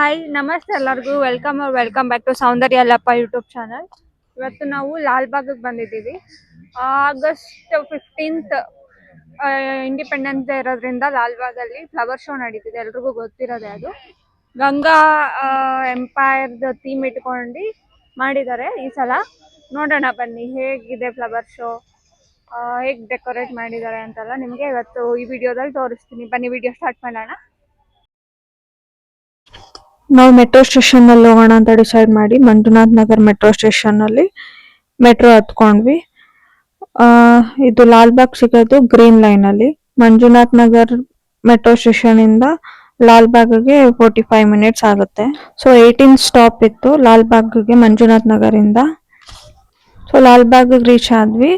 Hi ನಮಸ್ತೆ ಎಲ್ಲರಿಗೂ welcome back to Soundarya ಲಪ್ಪ ಯೂಟ್ಯೂಬ್ ಚಾನಲ್. ಇವತ್ತು ನಾವು ಲಾಲ್ಬಾಗ್ಗೆ ಬಂದಿದ್ದೀವಿ. ಆಗಸ್ಟ್ 15th ಇಂಡಿಪೆಂಡೆನ್ಸ್ ಡೇ ಇರೋದ್ರಿಂದ ಲಾಲ್ಬಾಗಲ್ಲಿ ಫ್ಲವರ್ ಶೋ ನಡೀತಿದೆ, ಎಲ್ರಿಗೂ ಗೊತ್ತಿರೋದೆ ಅದು. ಗಂಗಾ ಎಂಪೈರ್ದ ಥೀಮ್ ಇಟ್ಕೊಂಡು ಮಾಡಿದ್ದಾರೆ ಈ ಸಲ. ನೋಡೋಣ ಬನ್ನಿ ಹೇಗಿದೆ ಫ್ಲವರ್ ಶೋ, ಹೇಗೆ ಡೆಕೋರೇಟ್ ಮಾಡಿದ್ದಾರೆ ಅಂತೆಲ್ಲ ನಿಮಗೆ ಇವತ್ತು ಈ ವಿಡಿಯೋದಲ್ಲಿ ತೋರಿಸ್ತೀನಿ. ಬನ್ನಿ ವಿಡಿಯೋ ಸ್ಟಾರ್ಟ್ ಮಾಡೋಣ. ನಾವು ಮೆಟ್ರೋ ಸ್ಟೇಷನ್ ಅಲ್ಲಿ ಹೋಗೋಣ ಅಂತ ಡಿಸೈಡ್ ಮಾಡಿ ಮಂಜುನಾಥ್ ನಗರ್ ಮೆಟ್ರೋ ಸ್ಟೇಷನ್ ಅಲ್ಲಿ ಮೆಟ್ರೋ ಹತ್ಕೊಂಡ್ವಿ. ಇದು ಲಾಲ್ಬಾಗ್ ಸಿಗೋದು ಗ್ರೀನ್ ಲೈನ್ ಅಲ್ಲಿ. ಮಂಜುನಾಥ್ ನಗರ್ ಮೆಟ್ರೋ ಸ್ಟೇಷನ್ ಇಂದ ಲಾಲ್ಬಾಗ್ಗೆ 45 ಮಿನಿಟ್ಸ್ ಆಗುತ್ತೆ. ಸೊ 18 ಸ್ಟಾಪ್ ಇತ್ತು ಲಾಲ್ಬಾಗ್ಗೆ ಮಂಜುನಾಥ್ ನಗರ್ ಇಂದ. ಸೊ ಲಾಲ್ಬಾಗ್ ರೀಚ್ ಆದ್ವಿ.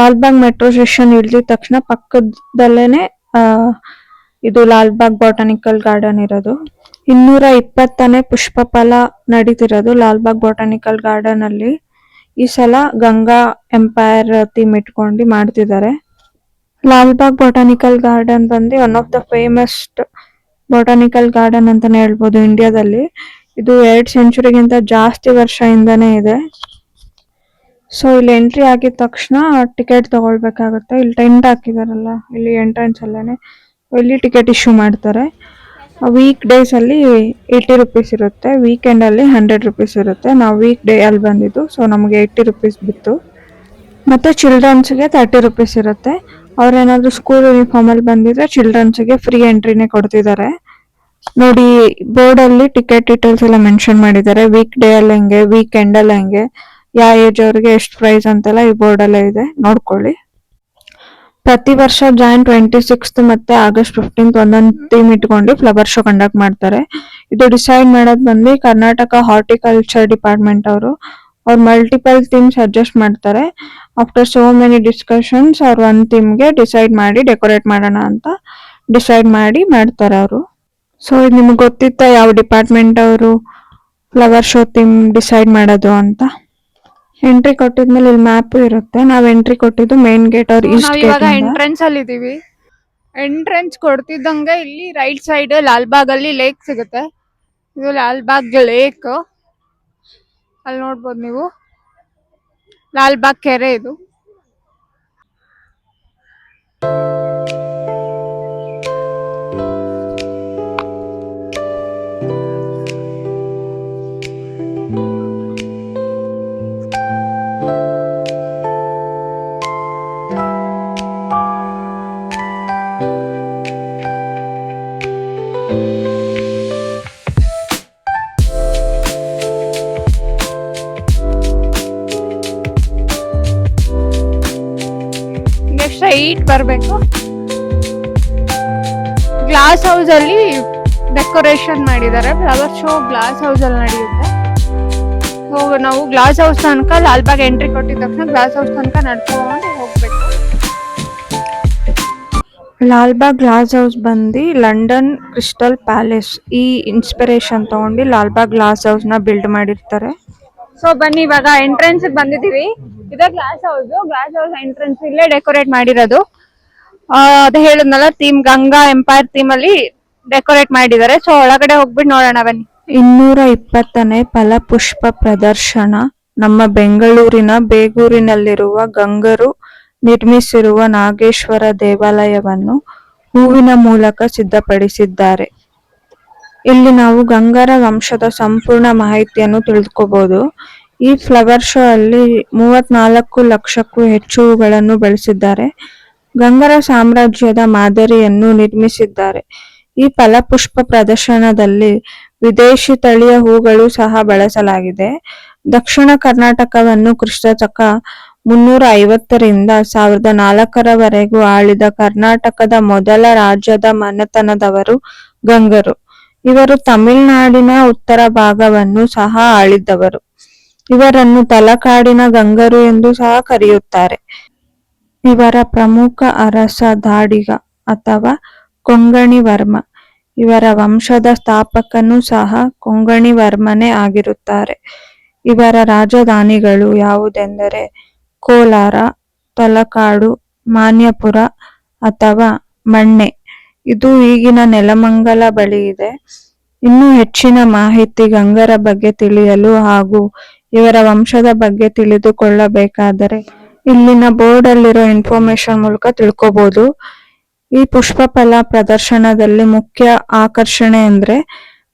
ಲಾಲ್ಬಾಗ್ ಮೆಟ್ರೋ ಸ್ಟೇಷನ್ ಇಳಿದ ತಕ್ಷಣ ಪಕ್ಕದಲ್ಲೇನೆ ಇದು ಲಾಲ್ಬಾಗ್ ಬಾಟಾನಿಕಲ್ ಗಾರ್ಡನ್ ಇರೋದು. 220ನೇ ಪುಷ್ಪ ಫಲ ನಡೀತಿರೋದು ಲಾಲ್ಬಾಗ್ ಬಾಟಾನಿಕಲ್ ಗಾರ್ಡನ್ ಅಲ್ಲಿ. ಈ ಸಲ ಗಂಗಾ ಎಂಪೈರ್ ಥೀಮ್ ಇಟ್ಕೊಂಡು ಮಾಡ್ತಿದ್ದಾರೆ. ಲಾಲ್ಬಾಗ್ ಬಾಟಾನಿಕಲ್ ಗಾರ್ಡನ್ ಬಂದು one of the famous ಬಾಟಾನಿಕಲ್ garden ಅಂತಾನೆ ಹೇಳ್ಬೋದು ಇಂಡಿಯಾದಲ್ಲಿ. ಇದು 2 ಸೆಂಚುರಿಗಿಂತ ಜಾಸ್ತಿ ವರ್ಷದಿಂದಾನೇ ಇದೆ. ಸೊ ಇಲ್ಲಿ ಎಂಟ್ರಿ ಆಗಿದ ತಕ್ಷಣ ಟಿಕೆಟ್ ತಗೊಳ್ಬೇಕಾಗುತ್ತೆ. ಇಲ್ಲಿ ಟೆಂಟ್ ಹಾಕಿದಾರಲ್ಲ ಇಲ್ಲಿ ಎಂಟ್ರೆನ್ಸ್ ಅಲ್ಲೇನೆ, ಇಲ್ಲಿ ಟಿಕೆಟ್ ಇಶ್ಯೂ ಮಾಡ್ತಾರೆ. ವೀಕ್ ಡೇಸ್ ಅಲ್ಲಿ 80 ರುಪೀಸ್ ಇರುತ್ತೆ, ವೀಕೆಂಡ್ ಅಲ್ಲಿ 100 ರುಪೀಸ್ ಇರುತ್ತೆ. ನಾವು ವೀಕ್ ಡೇ ಅಲ್ಲಿ ಬಂದಿದ್ದು, ಸೊ ನಮಗೆ 80 ರುಪೀಸ್ ಬಿತ್ತು. ಮತ್ತೆ ಚಿಲ್ಡ್ರನ್ಸ್ಗೆ 30 ರುಪೀಸ್ ಇರುತ್ತೆ. ಅವ್ರೇನಾದ್ರು ಸ್ಕೂಲ್ ಯೂನಿಫಾರ್ಮ್ ಅಲ್ಲಿ ಬಂದಿದ್ರೆ ಚಿಲ್ಡ್ರನ್ಸ್ಗೆ ಫ್ರೀ ಎಂಟ್ರಿನೇ ಕೊಡ್ತಿದ್ದಾರೆ. ನೋಡಿ ಬೋರ್ಡ್ ಅಲ್ಲಿ ಟಿಕೆಟ್ ಡೀಟೇಲ್ಸ್ ಎಲ್ಲ ಮೆನ್ಷನ್ ಮಾಡಿದ್ದಾರೆ. ವೀಕ್ ಡೇ ಅಲ್ಲಿ ಹೆಂಗೆ, ವೀಕೆಂಡ್ ಅಲ್ಲಿ ಹೆಂಗೆ, ಯಾವ ಏಜ್ ಅವ್ರಿಗೆ ಎಷ್ಟು ಪ್ರೈಸ್ ಅಂತೆಲ್ಲ ಈ ಬೋರ್ಡ್ ಅಲ್ಲೇ ಇದೆ, ನೋಡ್ಕೊಳ್ಳಿ. ಪ್ರತಿ ವರ್ಷ ಜಾನ್ 26 ಮತ್ತೆ ಆಗಸ್ಟ್ 15 ಒಂದೊಂದು ಥೀಮ್ ಇಟ್ಕೊಂಡು ಫ್ಲವರ್ ಶೋ ಕಂಡಕ್ಟ್ ಮಾಡ್ತಾರೆ. ಇದು ಡಿಸೈಡ್ ಮಾಡೋದು ಬಂದು ಕರ್ನಾಟಕ ಹಾರ್ಟಿಕಲ್ಚರ್ ಡಿಪಾರ್ಟ್ಮೆಂಟ್ ಅವರು ಮಲ್ಟಿಪಲ್ ಥೀಮ್ಸ್ ಅಡ್ಜಸ್ಟ್ ಮಾಡ್ತಾರೆ. ಆಫ್ಟರ್ ಸೋ ಮೆನಿ ಡಿಸ್ಕಷನ್ಸ್ ಅವ್ರು ಒಂದು ಥೀಮ್ಗೆ ಡಿಸೈಡ್ ಮಾಡಿ ಡೆಕೋರೇಟ್ ಮಾಡೋಣ ಅಂತ ಡಿಸೈಡ್ ಮಾಡಿ ಮಾಡ್ತಾರೆ ಅವರು. ಸೊ ಇದು ನಿಮ್ಗೆ ಗೊತ್ತಿತ್ತ ಯಾವ ಡಿಪಾರ್ಟ್ಮೆಂಟ್ ಅವರು ಫ್ಲವರ್ ಶೋ ಥೀಮ್ ಡಿಸೈಡ್ ಮಾಡೋದು ಅಂತ? ಎಂಟ್ರಿ ಕೊಟ್ಟಿದ್ಮೇಲೆ ಇಲ್ಲಿ ಮ್ಯಾಪ್ ಇರುತ್ತೆ. ನಾವ್ ಎಂಟ್ರಿ ಕೊಟ್ಟಿದ್ದು ಮೇನ್ ಗೇಟ್ ಅವ್ರ ಈಸ್ಟ್ ಗೇಟ್. ಎಂಟ್ರೆನ್ಸ್ ಅಲ್ಲಿ ಇದೀವಿ. ಎಂಟ್ರೆನ್ಸ್ ಕೊಡ್ತಿದ್ದಂಗೆ ಇಲ್ಲಿ ರೈಟ್ ಸೈಡ್ ಲಾಲ್ಬಾಗ್ ಅಲ್ಲಿ ಲೇಕ್ ಸಿಗುತ್ತೆ. ಇದು ಲಾಲ್ಬಾಗ್ ಲೇಕ್, ಅಲ್ಲಿ ನೋಡ್ಬೋದು ನೀವು, ಲಾಲ್ಬಾಗ್ ಕೆರೆ ಇದು. ಸ್ಟ್ರೈಟ್ ಬರ್ಬೇಕು. ಗ್ಲಾಸ್ ಹೌಸ್ ಅಲ್ಲಿ ಡೆಕೋರೇಷನ್ ಮಾಡಿದ್ದಾರೆ. ಫ್ಲವರ್ ಶೋ ಗ್ಲಾಸ್ ಹೌಸ್ ಅಲ್ಲಿ ನಡೆಯುತ್ತೆ. ಸೊ ನಾವು ಗ್ಲಾಸ್ ಹೌಸ್ ತನಕ ಲಾಲ್ಬಾಗ್ ಎಂಟ್ರಿ ಕೊಟ್ಟಿದ ತಕ್ಷಣ ಗ್ಲಾಸ್ ಹೌಸ್ ತನಕ ನಡ್ಕೊಂಡು ಹೋಗ್ಬೇಕು. ಲಾಲ್ಬಾಗ್ ಗ್ಲಾಸ್ ಹೌಸ್ ಬಂದು ಲಂಡನ್ ಕ್ರಿಸ್ಟಲ್ ಪ್ಯಾಲೇಸ್ ಈ ಇನ್ಸ್ಪಿರೇಷನ್ ತಗೊಂಡು ಲಾಲ್ಬಾಗ್ ಗ್ಲಾಸ್ ಹೌಸ್ ನ ಬಿಲ್ಡ್ ಮಾಡಿರ್ತಾರೆ. ಸೊ ಬನ್ನಿ ಇವಾಗ ಎಂಟ್ರೆನ್ಸ್ ಬಂದಿದೀವಿ. ಇದೇ ಗ್ಲಾಸ್ ಹೌಸ್ ಎಂಟ್ರೆನ್ಸ್ ಇಲ್ಲೇ ಡೆಕೋರೇಟ್ ಮಾಡಿರೋದು. ಅದೇ ಹೇಳಿದ್ನಲ್ಲ, ಥೀಮ್ ಗಂಗಾ ಎಂಪೈರ್ ಥೀಮ್ ಅಲ್ಲಿ ಡೆಕೋರೇಟ್ ಮಾಡಿದ್ದಾರೆ. ಸೊ ಒಳಗಡೆ ಹೋಗ್ಬಿಟ್ಟು ನೋಡೋಣ ಬನ್ನಿ. 220ನೇ ಫಲಪುಷ್ಪ ಪ್ರದರ್ಶನ ನಮ್ಮ ಬೆಂಗಳೂರಿನ ಬೇಗೂರಿನಲ್ಲಿರುವ ಗಂಗರು ನಿರ್ಮಿಸಿರುವ ನಾಗೇಶ್ವರ ದೇವಾಲಯವನ್ನು ಹೂವಿನ ಮೂಲಕ ಸಿದ್ಧಪಡಿಸಿದ್ದಾರೆ. ಇಲ್ಲಿ ನಾವು ಗಂಗರ ವಂಶದ ಸಂಪೂರ್ಣ ಮಾಹಿತಿಯನ್ನು ತಿಳಿದುಕೋಬಹುದು. ಈ ಫ್ಲವರ್ ಶೋ ಅಲ್ಲಿ 34 ಲಕ್ಷಕ್ಕೂ ಹೆಚ್ಚು ಹೂಗಳನ್ನು ಬೆಳೆಸಿದ್ದಾರೆ. ಗಂಗರ ಸಾಮ್ರಾಜ್ಯದ ಮಾದರಿಯನ್ನು ನಿರ್ಮಿಸಿದ್ದಾರೆ. ಈ ಫಲಪುಷ್ಪ ಪ್ರದರ್ಶನದಲ್ಲಿ ವಿದೇಶಿ ತಳಿಯ ಹೂಗಳು ಸಹ ಬಳಸಲಾಗಿದೆ. ದಕ್ಷಿಣ ಕರ್ನಾಟಕವನ್ನು ಕ್ರಿಸ್ತಶಕ 350ರಿಂದ 1004ರವರೆಗೂ ಆಳಿದ ಕರ್ನಾಟಕದ ಮೊದಲ ರಾಜ್ಯದ ಮನೆತನದವರು ಗಂಗರು. ಇವರು ತಮಿಳುನಾಡಿನ ಉತ್ತರ ಭಾಗವನ್ನು ಸಹ ಆಳಿದ್ದವರು. ಇವರನ್ನು ತಲಕಾಡಿನ ಗಂಗರು ಎಂದು ಸಹ ಕರೆಯುತ್ತಾರೆ. ಇವರ ಪ್ರಮುಖ ಅರಸ ದಾಡಿಗ ಅಥವಾ ಕೊಂಗಣಿ ವರ್ಮ. ಇವರ ವಂಶದ ಸ್ಥಾಪಕನೂ ಸಹ ಕೊಂಗಣಿ ವರ್ಮನೇ ಆಗಿರುತ್ತಾರೆ. ಇವರ ರಾಜಧಾನಿಗಳು ಯಾವುದೆಂದರೆ ಕೋಲಾರ, ತಲಕಾಡು, ಮಾನ್ಯಪುರ ಅಥವಾ ಮಣ್ಣೆ. ಇದು ಈಗಿನ ನೆಲಮಂಗಲ ಬಳಿ ಇದೆ. ಇನ್ನೂ ಹೆಚ್ಚಿನ ಮಾಹಿತಿ ಗಂಗರ ಬಗ್ಗೆ ತಿಳಿಯಲು ಹಾಗೂ ಇವರ ವಂಶದ ಬಗ್ಗೆ ತಿಳಿದುಕೊಳ್ಳಬೇಕಾದರೆ ಇಲ್ಲಿನ ಬೋರ್ಡ್ ಅಲ್ಲಿರೋ ಇನ್ಫಾರ್ಮೇಶನ್ ಮೂಲಕ ತಿಳ್ಕೊಬಹುದು. ಈ ಪುಷ್ಪಫಲ ಪ್ರದರ್ಶನದಲ್ಲಿ ಮುಖ್ಯ ಆಕರ್ಷಣೆ ಅಂದ್ರೆ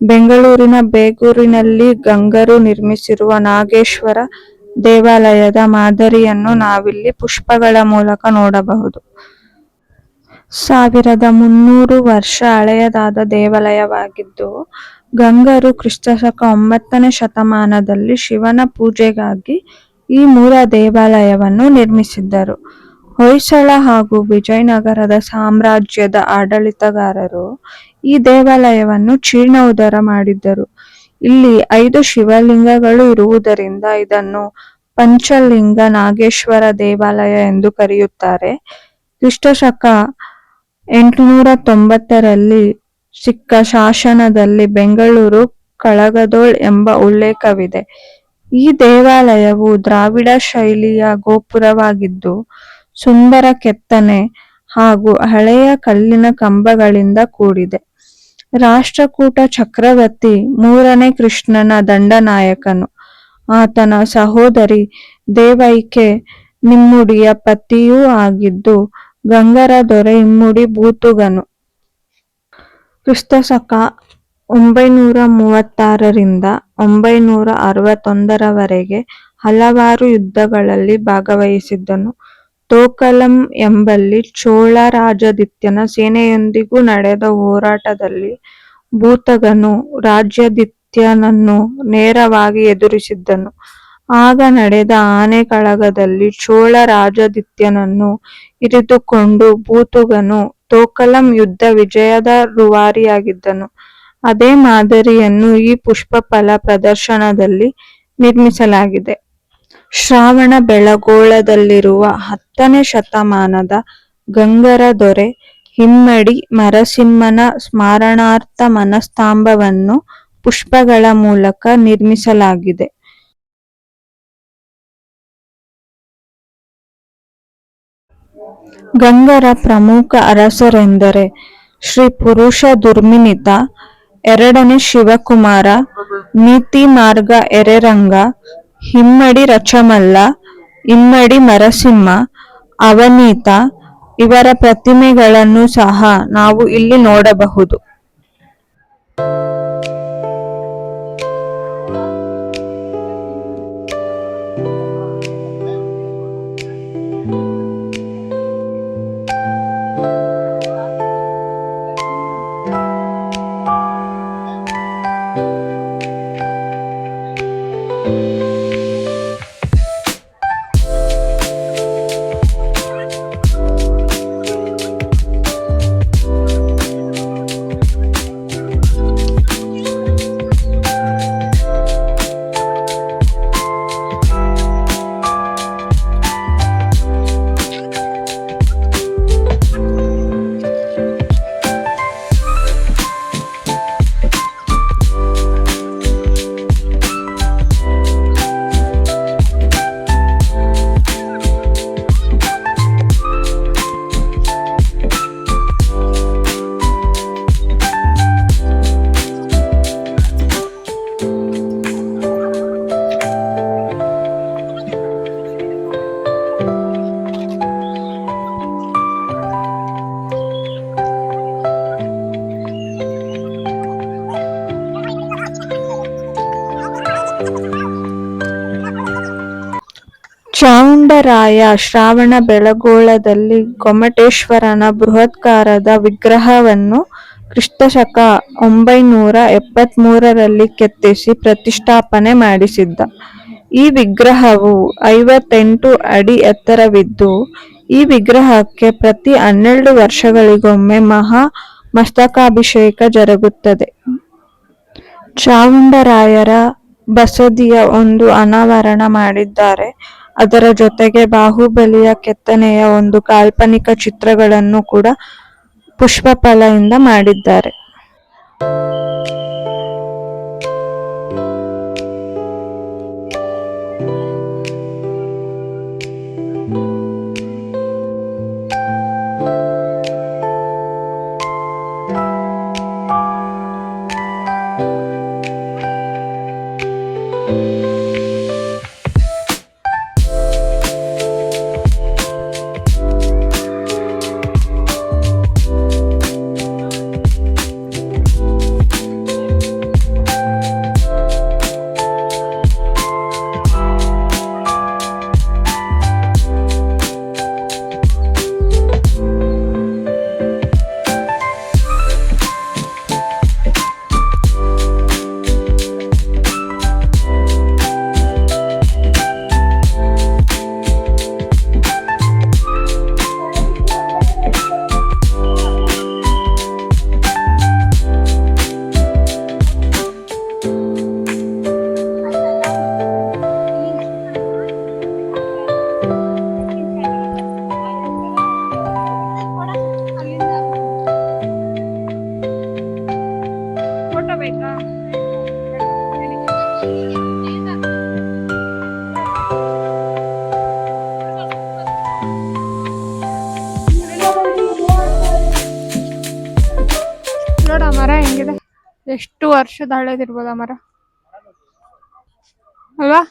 ಬೆಂಗಳೂರಿನ ಬೇಗೂರಿನಲ್ಲಿ ಗಂಗರು ನಿರ್ಮಿಸಿರುವ ನಾಗೇಶ್ವರ ದೇವಾಲಯದ ಮಾದರಿಯನ್ನು ನಾವಿಲ್ಲಿ ಪುಷ್ಪಗಳ ಮೂಲಕ ನೋಡಬಹುದು. 1300 ವರ್ಷ ಹಳೆಯದಾದ ದೇವಾಲಯವಾಗಿದ್ದು, ಗಂಗರು ಕ್ರಿಸ್ತಶಕ 9ನೇ ಶತಮಾನದಲ್ಲಿ ಶಿವನ ಪೂಜೆಗಾಗಿ ಈ ಮೂಲ ದೇವಾಲಯವನ್ನು ನಿರ್ಮಿಸಿದ್ದರು. ಹೊಯ್ಸಳ ಹಾಗೂ ವಿಜಯನಗರದ ಸಾಮ್ರಾಜ್ಯದ ಆಡಳಿತಗಾರರು ಈ ದೇವಾಲಯವನ್ನು ಜೀರ್ಣೋದ್ಧಾರ ಮಾಡಿದ್ದರು. ಇಲ್ಲಿ 5 ಶಿವಲಿಂಗಗಳು ಇರುವುದರಿಂದ ಇದನ್ನು ಪಂಚಲಿಂಗ ನಾಗೇಶ್ವರ ದೇವಾಲಯ ಎಂದು ಕರೆಯುತ್ತಾರೆ. ಕ್ರಿಸ್ತಶಕ 890ರಲ್ಲಿ ಸಿಕ್ಕ ಶಾಸನದಲ್ಲಿ ಬೆಂಗಳೂರು ಕಳಗದೋಳ್ ಎಂಬ ಉಲ್ಲೇಖವಿದೆ. ಈ ದೇವಾಲಯವು ದ್ರಾವಿಡ ಶೈಲಿಯ ಗೋಪುರವಾಗಿದ್ದು, ಸುಂದರ ಕೆತ್ತನೆ ಹಾಗೂ ಹಳೆಯ ಕಲ್ಲಿನ ಕಂಬಗಳಿಂದ ಕೂಡಿದೆ. ರಾಷ್ಟ್ರಕೂಟ ಚಕ್ರವರ್ತಿ 3ನೇ ಕೃಷ್ಣನ ದಂಡನಾಯಕನು. ಆತನ ಸಹೋದರಿ ದೇವೈಕೆ ನಿಮ್ಮುಡಿಯ ಪತಿಯೂ ಆಗಿದ್ದು ಗಂಗರ ದೊರೆ ಇಮ್ಮಡಿ ಭೂತುಗನು. ಕ್ರಿಸ್ತಶಕ 936ರಿಂದ 961ರವರೆಗೆ ಹಲವಾರು ಯುದ್ಧಗಳಲ್ಲಿ ಭಾಗವಹಿಸಿದ್ದನು. ತೋಕಲಂ ಎಂಬಲ್ಲಿ ಚೋಳ ರಾಜಾದಿತ್ಯನ ಸೇನೆಯೊಂದಿಗೂ ನಡೆದ ಹೋರಾಟದಲ್ಲಿ ಭೂತಗನು ರಾಜಾದಿತ್ಯನನ್ನು ನೇರವಾಗಿ ಎದುರಿಸಿದ್ದನು. ಆಗ ನಡೆದ ಆನೆಕಳಗದಲ್ಲಿ ಚೋಳ ರಾಜಾದಿತ್ಯನನ್ನು ಇರಿದುಕೊಂಡು ಭೂತುಗನು ತೋಕಲಂ ಯುದ್ಧ ವಿಜಯದ ರೂವಾರಿಯಾಗಿದ್ದನು. ಅದೇ ಮಾದರಿಯನ್ನು ಈ ಪುಷ್ಪಫಲ ಪ್ರದರ್ಶನದಲ್ಲಿ ನಿರ್ಮಿಸಲಾಗಿದೆ. ಶ್ರವಣ ಬೆಳಗೊಳದಲ್ಲಿರುವ 10ನೇ ಶತಮಾನದ ಗಂಗರ ದೊರೆ ಇಮ್ಮಡಿ ನರಸಿಂಹನ ಸ್ಮರಣಾರ್ಥ ಮನಸ್ತಂಭವನ್ನು ಪುಷ್ಪಗಳ ಮೂಲಕ ನಿರ್ಮಿಸಲಾಗಿದೆ. ಗಂಗರ ಪ್ರಮುಖ ಅರಸರೆಂದರೆ ಶ್ರೀ ಪುರುಷ ದುರ್ಮಿನಿತ, 2ನೇ ಶಿವಕುಮಾರ, ನೀತಿಮಾರ್ಗ ಎರೆರಂಗ, ಇಮ್ಮಡಿ ರಚಮಲ್ಲ, ಇಮ್ಮಡಿ ನರಸಿಂಹ, ಅವನೀತ ಇವರ ಪ್ರತಿಮೆಗಳನ್ನು ಸಹ ನಾವು ಇಲ್ಲಿ ನೋಡಬಹುದು. ಚಾವುಂಡರಾಯ ಶ್ರವಣ ಬೆಳಗೊಳದಲ್ಲಿ ಗೊಮ್ಮಟೇಶ್ವರನ ಬೃಹದಾಕಾರದ ವಿಗ್ರಹವನ್ನು ಕ್ರಿಸ್ತಶಕ 973ರಲ್ಲಿ ಕೆತ್ತಿಸಿ ಪ್ರತಿಷ್ಠಾಪನೆ ಮಾಡಿಸಿದ್ದ. ಈ ವಿಗ್ರಹವು 58 ಅಡಿ ಎತ್ತರವಿದ್ದು, ಈ ವಿಗ್ರಹಕ್ಕೆ ಪ್ರತಿ 12 ವರ್ಷಗಳಿಗೊಮ್ಮೆ ಮಹಾ ಮಸ್ತಕಾಭಿಷೇಕ ಜರುಗುತ್ತದೆ. ಚಾವುಂಡರಾಯರ ಬಸದಿಯ ಒಂದು ಅನಾವರಣ ಮಾಡಿದ್ದಾರೆ. ಅದರ ಜೊತೆಗೆ ಬಾಹುಬಲಿಯ ಕೆತ್ತನೆಯ ಒಂದು ಕಾಲ್ಪನಿಕ ಚಿತ್ರಗಳನ್ನು ಕೂಡ ಪುಷ್ಪಫಲದಿಂದ ಮಾಡಿದ್ದಾರೆ. ನೋಡ ಮರ ಹೆಂಗಿದೆ, ಎಷ್ಟು ವರ್ಷದ ಹಳೇದಿರ್ಬೋದ ಮರ ಅಲ್ವಾ.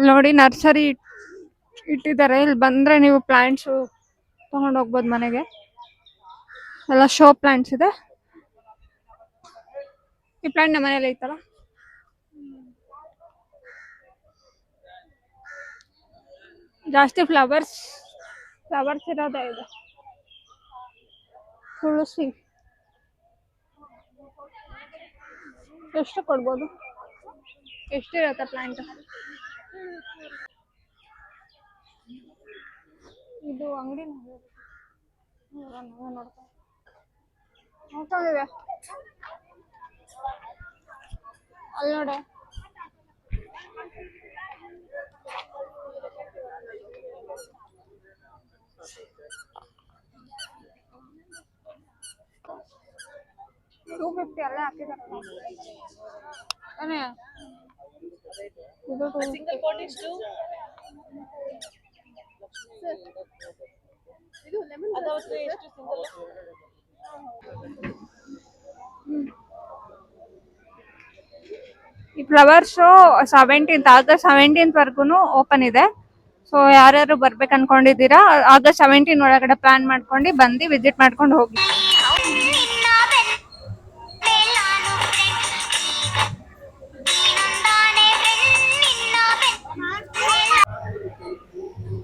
ನೋಡಿ ನರ್ಸರಿ ಇಟ್ಟಿದ್ದಾರೆ, ಇಲ್ಲಿ ಬಂದ್ರೆ ನೀವು ಪ್ಲಾಂಟ್ಸ್ ತಗೊಂಡ್ ಹೋಗ್ಬೋದು ಮನೆಗೆ. ಎಲ್ಲ ಶೋ ಪ್ಲಾಂಟ್ಸ್ ಇದೆ. ಈ ಪ್ಲಾಂಟ್ ನಮ್ಮ ಮನೇಲಿ ಐತಲ್ಲ, ಜಾಸ್ತಿ ಫ್ಲವರ್ಸ್ ಇರೋದೇ ಇದೆ. ತುಳಸಿ ಎಷ್ಟು ಕೊಡ್ಬೋದು, ಎಷ್ಟಿರತ್ತೆ ಪ್ಲಾಂಟ್? ಇದು ಅಂಗಡಿ ನೋಡ್ಕೊಂಡಿದೆ ಅಲ್ಲಿ ನೋಡಿ. $250 ಅಲ್ಲೇ ಹಾಕಿದ್ದಾರೆ. ಈ flower show 17th August 17th ವರ್ಗು ಓಪನ್ ಇದೆ. ಸೊ ಯಾರ್ಯಾರು ಬರ್ಬೇಕು ಅನ್ಕೊಂಡಿದ್ದೀರಾ August 17 ಒಳಗಡೆ ಪ್ಲಾನ್ ಮಾಡ್ಕೊಂಡು ಬಂದು ವಿಸಿಟ್ ಮಾಡ್ಕೊಂಡು ಹೋಗಿ.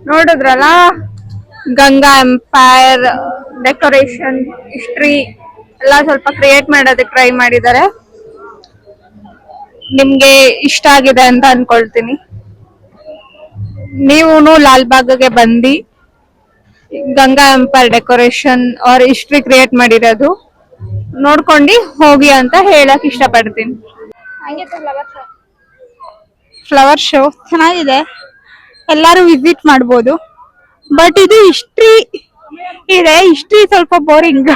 ನೋಡಿದ್ರಲ್ಲ, ಗಂಗಾ ಎಂಪೈರ್ ಡೆಕೋರೇಷನ್ ಹಿಸ್ಟ್ರಿ ಎಲ್ಲ ಸ್ವಲ್ಪ ಕ್ರಿಯೇಟ್ ಮಾಡೋದಕ್ಕೆ ಟ್ರೈ ಮಾಡಿದ್ದಾರೆ. ನಿಮ್ಗೆ ಇಷ್ಟ ಆಗಿದೆ ಅಂತ ಅನ್ಕೊಳ್ತೀನಿ. ನೀವು ಲಾಲ್ಬಾಗ್ಗೆ ಬಂದು ಗಂಗಾ ಎಂಪೈರ್ ಡೆಕೋರೇಷನ್ ಅವ್ರ ಹಿಸ್ಟ್ರಿ ಕ್ರಿಯೇಟ್ ಮಾಡಿರೋದು ನೋಡ್ಕೊಂಡು ಹೋಗಿ ಅಂತ ಹೇಳಕ್ ಇಷ್ಟಪಡ್ತೀನಿ. ಫ್ಲವರ್ ಶೋ ಚೆನ್ನಾಗಿದೆ, ಎಲ್ಲಾರು ವಿಸಿಟ್ ಮಾಡ್ಬೋದು. ಬಟ್ ಇದು ಹಿಸ್ಟ್ರಿ ಇದೆ, ಹಿಸ್ಟ್ರಿ ಸ್ವಲ್ಪ ಬೋರಿಂಗ್,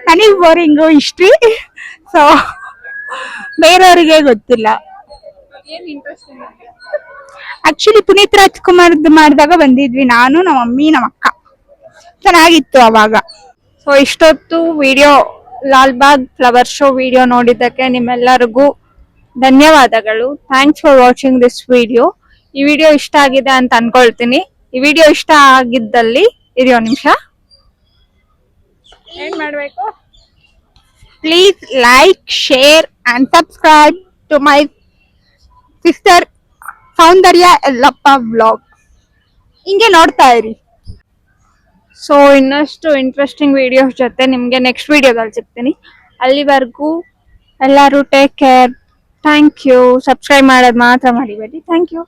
ನನಗ್ ಬೋರಿಂಗು ಹಿಸ್ಟ್ರಿ. ಸೊ ಬೇರೆಯವ್ರಿಗೆ ಗೊತ್ತಿಲ್ಲ. ಆಕ್ಚುಲಿ ಪುನೀತ್ ರಾಜ್ಕುಮಾರ್ ಮಾಡಿದಾಗ ಬಂದಿದ್ವಿ ನಾನು, ನಮ್ಮ ಮಮ್ಮಿ, ನಮ್ಮ ಅಕ್ಕ. ಚೆನ್ನಾಗಿತ್ತು ಅವಾಗ. ಸೊ ಇಷ್ಟೊತ್ತು video Lalbagh flower show video ನೋಡಿದ್ದಕ್ಕೆ ನಿಮ್ಮೆಲ್ಲರಿಗೂ ಧನ್ಯವಾದಗಳು. Thanks for watching this video. ಈ ವಿಡಿಯೋ ಇಷ್ಟ ಆಗಿದೆ ಅಂತ ಅನ್ಕೊಳ್ತೀನಿ. ಈ ವಿಡಿಯೋ ಇಷ್ಟ ಆಗಿದ್ದಲ್ಲಿ ಇದೆಯೋ ನಿಮಿಷ ಏನ್ ಮಾಡ್ಬೇಕು, please like, share and subscribe to my sister Soundarya Yallappa vlog. ಹಿಂಗೆ ನೋಡ್ತಾ ಇರಿ. ಸೊ ಇನ್ನಷ್ಟು ಇಂಟ್ರೆಸ್ಟಿಂಗ್ ವಿಡಿಯೋಸ್ ಜೊತೆ ನಿಮ್ಗೆ ನೆಕ್ಸ್ಟ್ ವಿಡಿಯೋದಲ್ಲಿ ಸಿಗ್ತೀನಿ. ಅಲ್ಲಿವರೆಗೂ ಎಲ್ಲರೂ take care. Thank you. Subscribe ಮಾಡೋದು ಮಾತ್ರ ಮರಿಬೇಡಿ. Thank you.